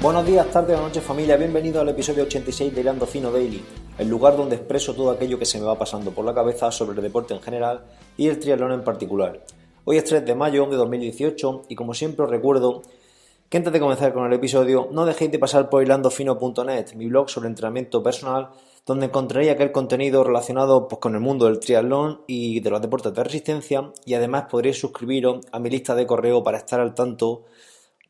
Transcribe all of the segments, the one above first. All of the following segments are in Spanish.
Buenos días, tardes o noches familia, bienvenidos al episodio 86 de Hilando Fino Daily, el lugar donde expreso todo aquello que se me va pasando por la cabeza sobre el deporte en general y el triatlón en particular. Hoy es 3 de mayo de 2018 y como siempre os recuerdo que antes de comenzar con el episodio no dejéis de pasar por hilandofino.net, mi blog sobre entrenamiento personal, donde encontraréis aquel contenido relacionado con el mundo del triatlón y de los deportes de resistencia, y además podréis suscribiros a mi lista de correo para estar al tanto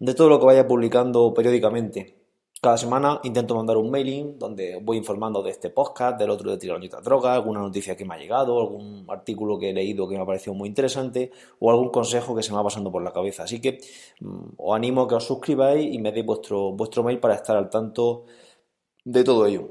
de todo lo que vaya publicando periódicamente. Cada semana intento mandar un mailing donde voy informando de este podcast, del otro de Triatlón y otras drogas, alguna noticia que me ha llegado, algún artículo que he leído que me ha parecido muy interesante o algún consejo que se me va pasando por la cabeza. Así que os animo a que os suscribáis y me deis vuestro mail para estar al tanto de todo ello.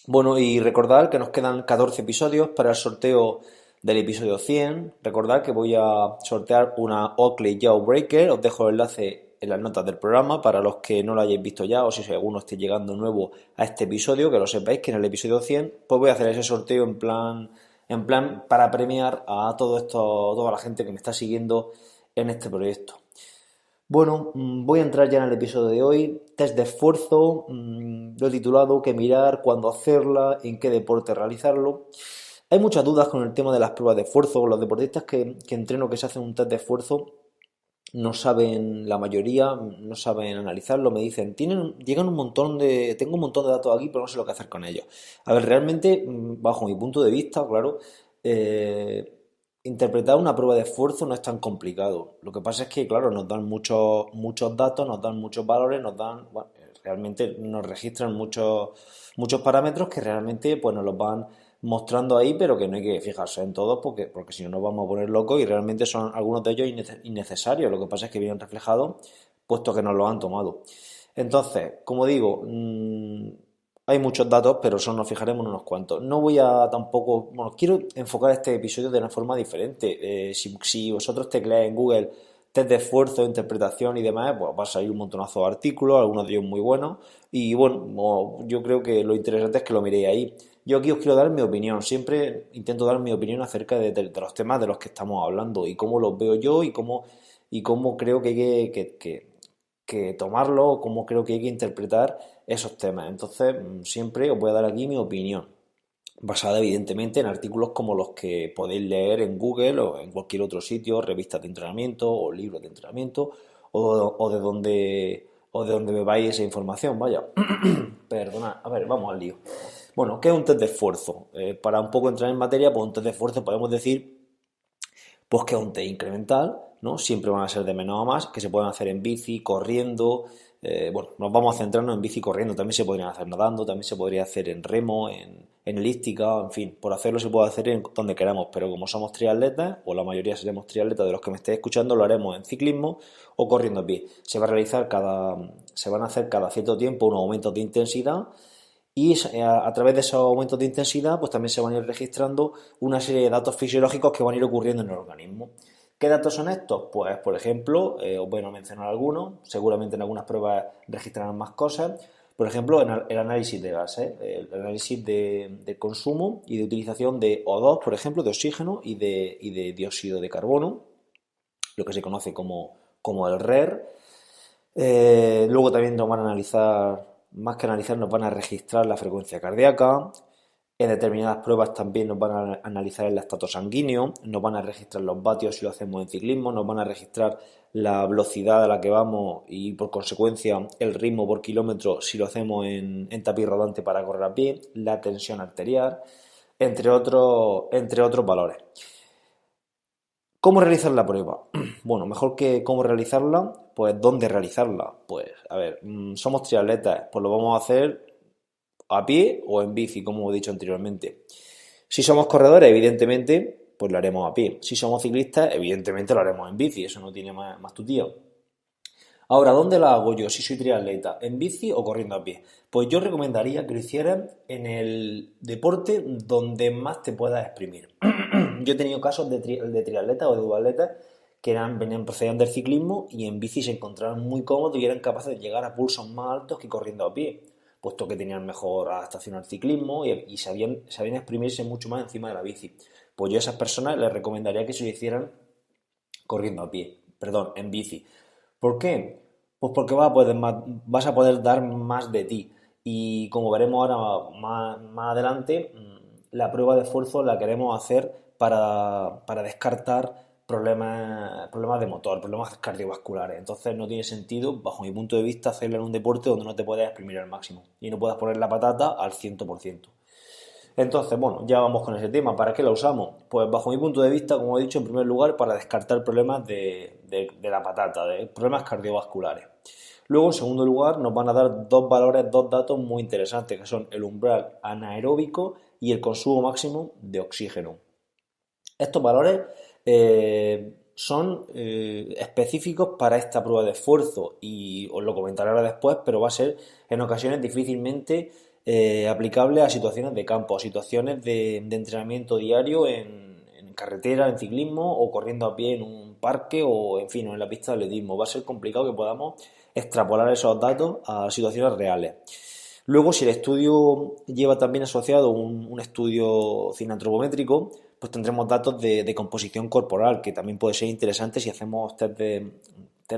Bueno, y recordad que nos quedan 14 episodios para el sorteo del episodio 100. Recordad que voy a sortear una Oakley Jawbreaker. Os dejo el enlace en las notas del programa para los que no lo hayáis visto ya, o si alguno esté llegando nuevo a este episodio, que lo sepáis que en el episodio 100 pues voy a hacer ese sorteo en plan para premiar a toda la gente que me está siguiendo en este proyecto. Bueno, voy a entrar ya en el episodio de hoy. Test de esfuerzo, lo he titulado ¿Qué mirar? ¿Cuándo hacerla? ¿En qué deporte realizarlo? Hay muchas dudas con el tema de las pruebas de esfuerzo. Los deportistas que entreno que se hacen un test de esfuerzo no saben, la mayoría no saben analizarlo, me dicen, tengo un montón de datos aquí, pero no sé lo que hacer con ellos. A ver, realmente, bajo mi punto de vista, claro, eh, interpretar una prueba de esfuerzo no es tan complicado. Lo que pasa es que, claro, nos dan muchos datos, nos dan muchos valores, bueno, realmente nos registran muchos parámetros que realmente pues nos los van mostrando ahí, pero que no hay que fijarse en todos porque si no nos vamos a poner locos y realmente son algunos de ellos innecesarios. Lo que pasa es que vienen reflejados puesto que nos lo han tomado. Entonces, como digo, hay muchos datos, pero solo nos fijaremos en unos cuantos. No voy a tampoco, bueno, quiero enfocar este episodio de una forma diferente. Si vosotros tecleáis en Google test de esfuerzo, interpretación y demás, pues va a salir un montonazo de artículos, algunos de ellos muy buenos. Y bueno, yo creo que lo interesante es que lo miréis ahí. Yo aquí os quiero dar mi opinión, siempre intento dar mi opinión acerca de los temas de los que estamos hablando y cómo los veo yo y cómo creo que hay que tomarlo, cómo creo que hay que interpretar esos temas. Entonces, siempre os voy a dar aquí mi opinión, basada evidentemente en artículos como los que podéis leer en Google o en cualquier otro sitio, revistas de entrenamiento o libros de entrenamiento o de donde bebáis esa información, vaya. Perdona, a ver, vamos al lío. Bueno, ¿qué es un test de esfuerzo? Para un poco entrar en materia, pues un test de esfuerzo podemos decir pues que es un test incremental, ¿no? Siempre van a ser de menos a más, que se pueden hacer en bici, corriendo. Bueno, nos vamos a centrarnos en bici corriendo, también se podrían hacer nadando, también se podría hacer en remo, en elíptica, en fin, por hacerlo se puede hacer en donde queramos, pero como somos triatletas, o la mayoría seremos triatletas de los que me estéis escuchando, lo haremos en ciclismo o corriendo a pie. Se van a hacer cada cierto tiempo unos aumentos de intensidad y a través de esos aumentos de intensidad, pues también se van a ir registrando una serie de datos fisiológicos que van a ir ocurriendo en el organismo. ¿Qué datos son estos? Pues, por ejemplo, os voy a mencionar algunos, seguramente en algunas pruebas registrarán más cosas. Por ejemplo, en el análisis de gases, el análisis de consumo y de utilización de O2, por ejemplo, de oxígeno y de dióxido de carbono, lo que se conoce como el RER. Luego también nos van a analizar, más que analizar, nos van a registrar la frecuencia cardíaca. En determinadas pruebas también nos van a analizar el lactato sanguíneo, nos van a registrar los vatios si lo hacemos en ciclismo, nos van a registrar la velocidad a la que vamos y por consecuencia el ritmo por kilómetro si lo hacemos en tapiz rodante para correr a pie, la tensión arterial, entre otros valores. ¿Cómo realizar la prueba? Bueno, mejor que cómo realizarla, pues ¿dónde realizarla? Pues, a ver, somos triatletas, pues lo vamos a hacer a pie o en bici, como he dicho anteriormente. Si somos corredores, evidentemente, pues lo haremos a pie. Si somos ciclistas, evidentemente lo haremos en bici, eso no tiene más tu tío. Ahora, ¿dónde la hago yo si soy triatleta? ¿En bici o corriendo a pie? Pues yo recomendaría que lo hicieran en el deporte donde más te puedas exprimir. Yo he tenido casos de triatletas o de duatletas que procedían del ciclismo y en bici se encontraban muy cómodos y eran capaces de llegar a pulsos más altos que corriendo a pie, puesto que tenían mejor adaptación al ciclismo y sabían exprimirse mucho más encima de la bici. Pues yo a esas personas les recomendaría que se lo hicieran corriendo a pie, perdón, en bici. ¿Por qué? Pues porque vas a poder dar más de ti. Y como veremos ahora más adelante, la prueba de esfuerzo la queremos hacer para descartar problemas de motor, problemas cardiovasculares. Entonces no tiene sentido, bajo mi punto de vista, hacerla en un deporte donde no te puedes exprimir al máximo y no puedas poner la patata al 100%. Entonces, bueno, ya vamos con ese tema. ¿Para qué la usamos? Pues bajo mi punto de vista, como he dicho, en primer lugar, para descartar problemas de la patata, de problemas cardiovasculares. Luego, en segundo lugar, nos van a dar dos valores, dos datos muy interesantes, que son el umbral anaeróbico y el consumo máximo de oxígeno. Estos valores son específicos para esta prueba de esfuerzo y os lo comentaré ahora después, pero va a ser en ocasiones difícilmente aplicable a situaciones de campo, a situaciones de entrenamiento diario en carretera, en ciclismo o corriendo a pie en un parque o en fin, o en la pista de atletismo. Va a ser complicado que podamos extrapolar esos datos a situaciones reales. Luego, si el estudio lleva también asociado un estudio cineantropométrico, pues tendremos datos de composición corporal, que también puede ser interesante si hacemos test de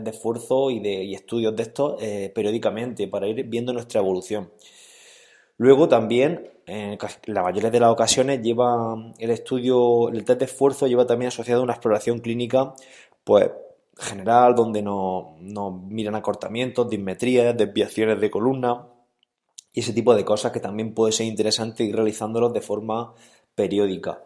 esfuerzo y estudios de estos periódicamente para ir viendo nuestra evolución. Luego también, en la mayoría de las ocasiones, el test de esfuerzo lleva también asociado una exploración clínica, pues general, donde nos miran acortamientos, dismetrías, desviaciones de columna y ese tipo de cosas que también puede ser interesante ir realizándolos de forma periódica.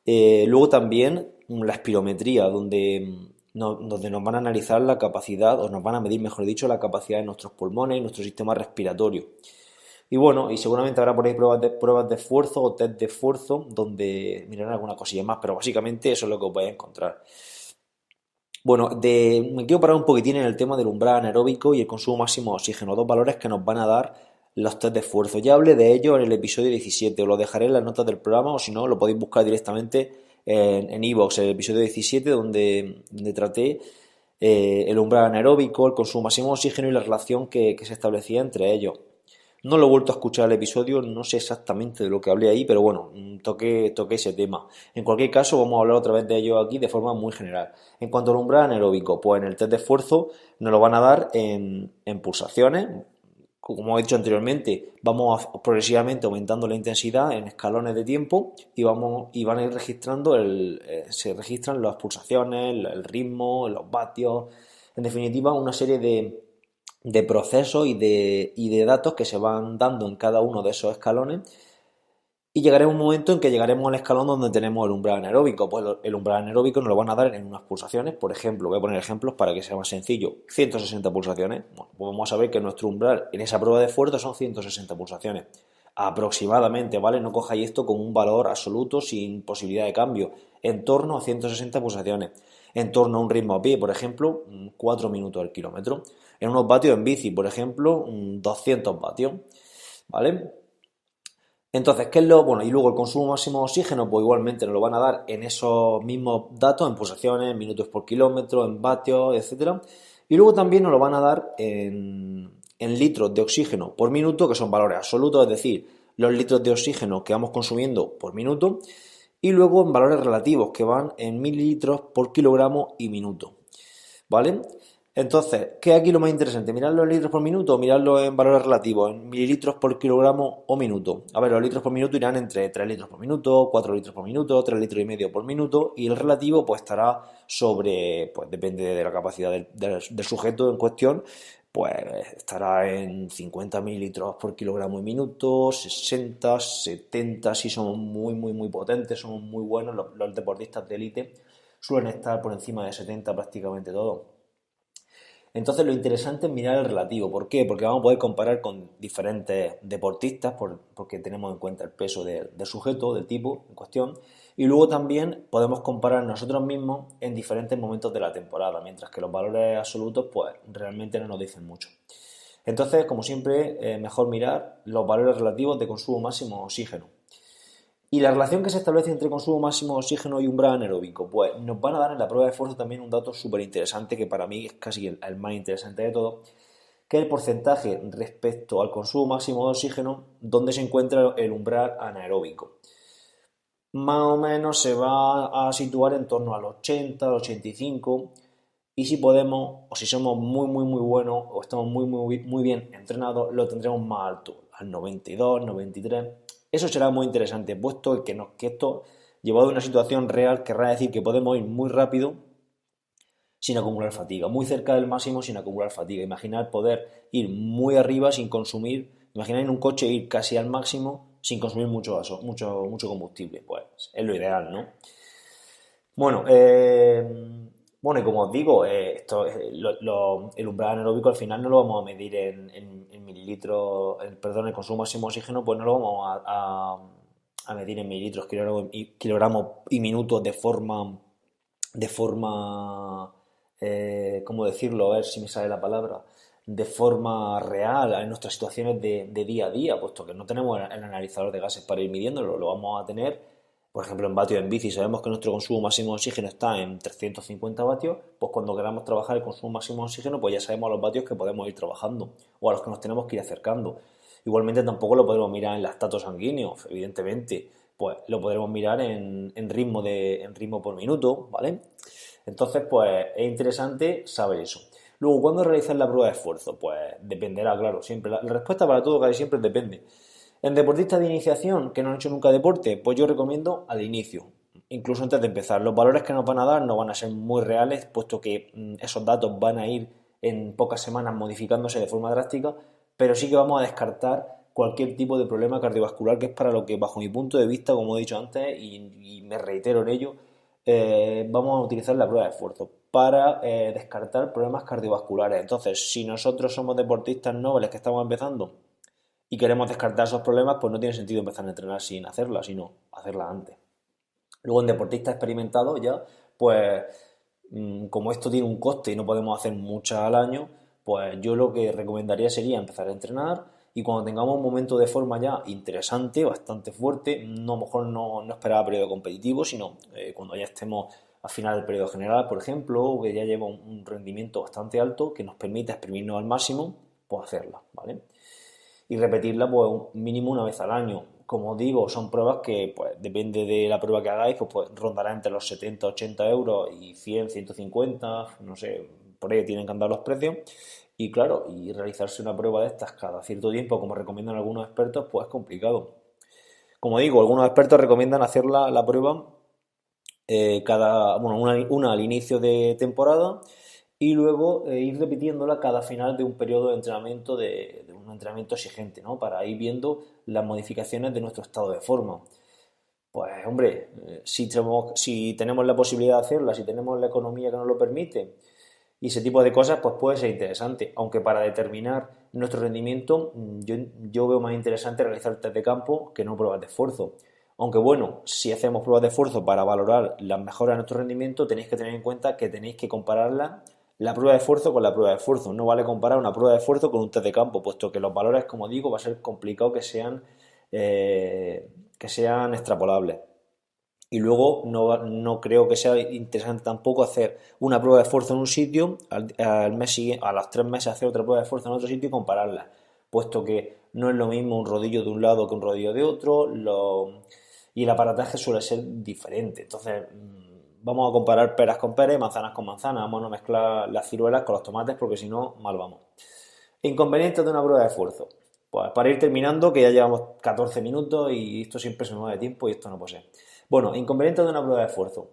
Luego también la espirometría, donde nos van a analizar la capacidad, o nos van a medir, mejor dicho, la capacidad de nuestros pulmones y nuestro sistema respiratorio. Y bueno, y seguramente habrá por ahí pruebas de esfuerzo o test de esfuerzo donde mirarán alguna cosilla más, pero básicamente eso es lo que os vais a encontrar. Bueno, me quiero parar un poquitín en el tema del umbral anaeróbico y el consumo máximo de oxígeno, dos valores que nos van a dar los test de esfuerzo. Ya hablé de ello en el episodio 17, os lo dejaré en las notas del programa o si no, lo podéis buscar directamente en iVoox, en el episodio 17, donde traté el umbral anaeróbico, el consumo máximo de oxígeno y la relación que se establecía entre ellos. No lo he vuelto a escuchar el episodio, no sé exactamente de lo que hablé ahí, pero bueno, toqué ese tema. En cualquier caso, vamos a hablar otra vez de ello aquí de forma muy general. En cuanto al umbral anaeróbico, pues en el test de esfuerzo nos lo van a dar en pulsaciones. Como he dicho anteriormente, vamos progresivamente aumentando la intensidad en escalones de tiempo y van a ir registrando se registran las pulsaciones, el ritmo, los vatios, en definitiva, una serie de procesos y de datos que se van dando en cada uno de esos escalones y llegará un momento en que llegaremos al escalón donde tenemos el umbral anaeróbico. Pues el umbral anaeróbico nos lo van a dar en unas pulsaciones, por ejemplo, voy a poner ejemplos para que sea más sencillo, 160 pulsaciones. Bueno, pues vamos a ver que nuestro umbral en esa prueba de esfuerzo son 160 pulsaciones. Aproximadamente, ¿vale? No cojáis esto como un valor absoluto sin posibilidad de cambio. En torno a 160 pulsaciones. En torno a un ritmo a pie, por ejemplo, 4 minutos al kilómetro. En unos vatios en bici, por ejemplo, 200 vatios. ¿Vale? Entonces, ¿qué es bueno? Y luego el consumo máximo de oxígeno, pues igualmente nos lo van a dar en esos mismos datos, en pulsaciones, en minutos por kilómetro, en vatios, etcétera. Y luego también nos lo van a dar en litros de oxígeno por minuto, que son valores absolutos, es decir, los litros de oxígeno que vamos consumiendo por minuto, y luego en valores relativos, que van en mililitros por kilogramo y minuto. ¿Vale? Entonces, ¿qué es aquí lo más interesante? ¿Mirarlo en litros por minuto o mirarlo en valores relativos, en mililitros por kilogramo o minuto? A ver, los litros por minuto irán entre 3 litros por minuto, 4 litros por minuto, 3 litros y medio por minuto y el relativo pues estará sobre, pues depende de la capacidad del sujeto en cuestión, pues estará en 50 mililitros por kilogramo y minuto, 60, 70, si somos muy, muy, muy potentes, somos muy buenos, los deportistas de élite suelen estar por encima de 70 prácticamente todos. Entonces lo interesante es mirar el relativo. ¿Por qué? Porque vamos a poder comparar con diferentes deportistas porque tenemos en cuenta el peso del sujeto, del tipo en cuestión. Y luego también podemos comparar nosotros mismos en diferentes momentos de la temporada, mientras que los valores absolutos pues realmente no nos dicen mucho. Entonces, como siempre, mejor mirar los valores relativos de consumo máximo de oxígeno. Y la relación que se establece entre consumo máximo de oxígeno y umbral anaeróbico, pues nos van a dar en la prueba de esfuerzo también un dato súper interesante que para mí es casi el más interesante de todo, que es el porcentaje respecto al consumo máximo de oxígeno donde se encuentra el umbral anaeróbico. Más o menos se va a situar en torno al 80, al 85 y si podemos, o si somos muy buenos, o estamos muy bien entrenados, lo tendremos más alto, al 92, 93. Eso será muy interesante, puesto que esto, llevado a una situación real, querrá decir que podemos ir muy rápido sin acumular fatiga, muy cerca del máximo sin acumular fatiga. Imaginar poder ir muy arriba sin consumir, imaginar en un coche ir casi al máximo sin consumir mucho combustible, pues es lo ideal, ¿no? Bueno, bueno, y como os digo, el umbral anaeróbico al final no lo vamos a medir en mililitros, perdón, el consumo máximo de oxígeno, pues no lo vamos a medir en mililitros, kilogramos y minutos de forma, ¿cómo decirlo? A ver si me sale la palabra, de forma real en nuestras situaciones de día a día, puesto que no tenemos el analizador de gases para ir midiéndolo, lo vamos a tener, por ejemplo, en vatios en bici, sabemos que nuestro consumo máximo de oxígeno está en 350 vatios, pues cuando queramos trabajar el consumo máximo de oxígeno, pues ya sabemos los vatios que podemos ir trabajando o a los que nos tenemos que ir acercando. Igualmente tampoco lo podemos mirar en lactato sanguíneo, evidentemente, pues lo podremos mirar en ritmo por minuto, ¿vale? Entonces, pues es interesante saber eso. Luego, ¿cuándo realizar la prueba de esfuerzo? Pues dependerá, claro, siempre. La respuesta para todo casi siempre depende. En deportistas de iniciación que no han hecho nunca deporte, pues yo recomiendo al inicio, incluso antes de empezar. Los valores que nos van a dar no van a ser muy reales, puesto que esos datos van a ir en pocas semanas modificándose de forma drástica, pero sí que vamos a descartar cualquier tipo de problema cardiovascular, que es para lo que, bajo mi punto de vista, como he dicho antes, y me reitero en ello, vamos a utilizar la prueba de esfuerzo para descartar problemas cardiovasculares. Entonces, si nosotros somos deportistas nobles que estamos empezando y queremos descartar esos problemas, pues no tiene sentido empezar a entrenar sin hacerla, sino hacerla antes. Luego en deportistas experimentados ya, pues como esto tiene un coste y no podemos hacer muchas al año, pues yo lo que recomendaría sería empezar a entrenar y cuando tengamos un momento de forma ya interesante, bastante fuerte, no, a lo mejor no esperar a periodo competitivo, sino cuando ya estemos al final del periodo general, por ejemplo, o que ya lleva un rendimiento bastante alto que nos permita exprimirnos al máximo, pues hacerla, ¿vale? Y repetirla pues mínimo una vez al año. Como digo, son pruebas que, pues, depende de la prueba que hagáis, pues rondará entre los 70, 80 euros y 100, 150, no sé, por ahí tienen que andar los precios. Y claro, y realizarse una prueba de estas cada cierto tiempo, como recomiendan algunos expertos, pues es complicado. Como digo, algunos expertos recomiendan hacer la prueba bueno, una al inicio de temporada y luego ir repitiéndola cada final de un periodo de entrenamiento, de un entrenamiento exigente, ¿no? Para ir viendo las modificaciones de nuestro estado de forma. Pues hombre, si tenemos la posibilidad de hacerla, si tenemos la economía que nos lo permite y ese tipo de cosas, pues puede ser interesante. Aunque para determinar nuestro rendimiento, yo veo más interesante realizar test de campo que no pruebas de esfuerzo. Aunque bueno, si hacemos pruebas de esfuerzo para valorar las mejoras de nuestro rendimiento, tenéis que tener en cuenta que tenéis que compararla la prueba de esfuerzo con la prueba de esfuerzo. No vale comparar una prueba de esfuerzo con un test de campo, puesto que los valores, como digo, va a ser complicado que sean extrapolables. Y luego no creo que sea interesante tampoco hacer una prueba de esfuerzo en un sitio, al mes a los 3 meses hacer otra prueba de esfuerzo en otro sitio y compararlas, puesto que no es lo mismo un rodillo de un lado que un rodillo de otro, y el aparataje suele ser diferente. Entonces, vamos a comparar peras con peras y manzanas con manzanas, vamos a no mezclar las ciruelas con los tomates porque si no, mal vamos. Inconvenientes de una prueba de esfuerzo. Pues para ir terminando, que ya llevamos 14 minutos y esto siempre se nos va de tiempo y esto no puede ser. Bueno, inconvenientes de una prueba de esfuerzo.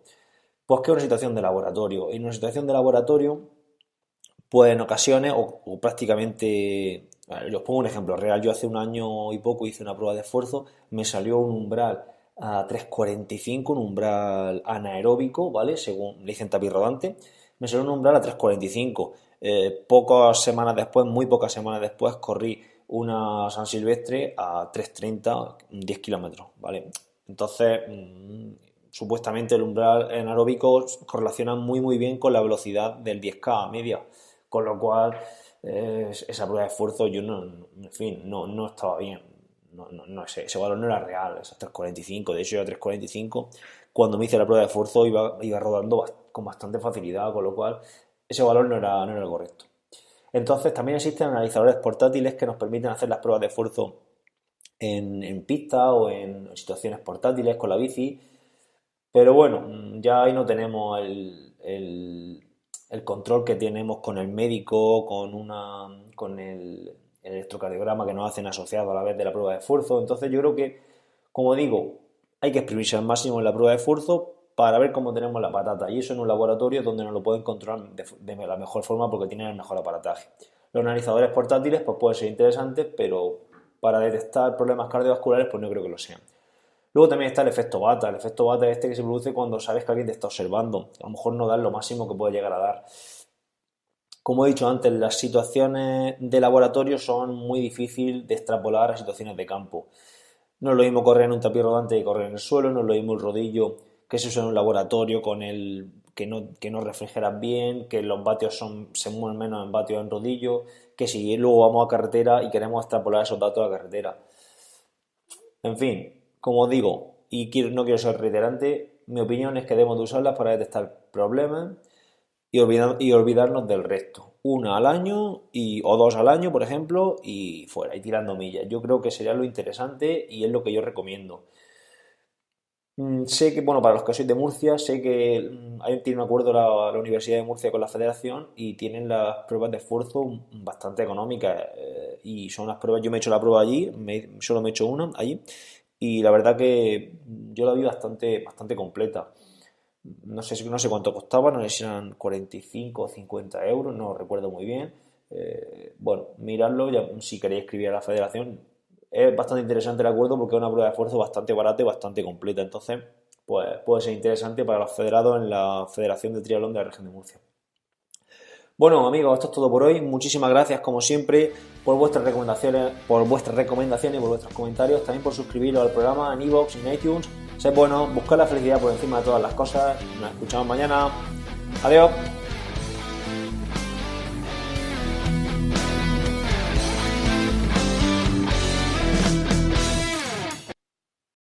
Pues que es una situación de laboratorio. En una situación de laboratorio, pues en ocasiones, o prácticamente, vale, os pongo un ejemplo real. Yo hace un año y poco hice una prueba de esfuerzo, me salió un umbral a 3,45, un umbral anaeróbico, ¿vale? Según le dicen tapiz rodante, me salió un umbral a 3,45. Pocas semanas después, muy pocas semanas después, corrí una San Silvestre a 3,30, 10 kilómetros, ¿vale? Entonces, supuestamente el umbral anaeróbico correlaciona muy bien con la velocidad del 10K a media, con lo cual esa prueba de esfuerzo yo en fin, no estaba bien. No, ese valor no era real, esos 3,45. De hecho, yo a 3,45, cuando me hice la prueba de esfuerzo, iba rodando con bastante facilidad, con lo cual ese valor no era el correcto. Entonces, también existen analizadores portátiles que nos permiten hacer las pruebas de esfuerzo en pista o en situaciones portátiles con la bici. Pero bueno, ya ahí no tenemos el control que tenemos con el médico, con el electrocardiograma que nos hacen asociado a la vez de la prueba de esfuerzo. Entonces yo creo que, como digo, hay que exprimirse al máximo en la prueba de esfuerzo para ver cómo tenemos la patata. Y eso en un laboratorio donde nos lo pueden controlar de la mejor forma porque tienen el mejor aparataje. Los analizadores portátiles pues pueden ser interesantes, pero para detectar problemas cardiovasculares pues no creo que lo sean. Luego también está el efecto bata. El efecto bata es este que se produce cuando sabes que alguien te está observando. A lo mejor no das lo máximo que puede llegar a dar. Como he dicho antes, las situaciones de laboratorio son muy difíciles de extrapolar a situaciones de campo. No es lo mismo correr en un tapiz rodante que correr en el suelo, no es lo mismo el rodillo que se usa en un laboratorio con el que no refrigeras bien, que los vatios se mueven menos en vatios en rodillo, que si luego vamos a carretera y queremos extrapolar esos datos a carretera. En fin, como os digo, no quiero ser reiterante, mi opinión es que debemos de usarlas para detectar problemas y olvidarnos del resto. Una al año o dos al año, por ejemplo, y fuera, y tirando millas. Yo creo que sería lo interesante y es lo que yo recomiendo. Sé que, bueno, para los que sois de Murcia, sé que tiene un acuerdo la Universidad de Murcia con la Federación y tienen las pruebas de esfuerzo bastante económicas. Y son las pruebas, yo me he hecho la prueba allí, solo me he hecho una allí, y la verdad que yo la vi bastante completa. No sé cuánto costaba, no sé si eran 45 o 50 euros, no recuerdo muy bien. Bueno, miradlo, ya, si queréis escribir a la federación. Es bastante interesante el acuerdo porque es una prueba de esfuerzo bastante barata y bastante completa. Entonces, pues puede ser interesante para los federados en la Federación de Triatlón de la Región de Murcia. Bueno, amigos, esto es todo por hoy. Muchísimas gracias, como siempre, por vuestras recomendaciones, y por vuestros comentarios. También por suscribiros al programa en iVoox y en iTunes. Sed buenos, buscad la felicidad por encima de todas las cosas. Nos escuchamos mañana. Adiós.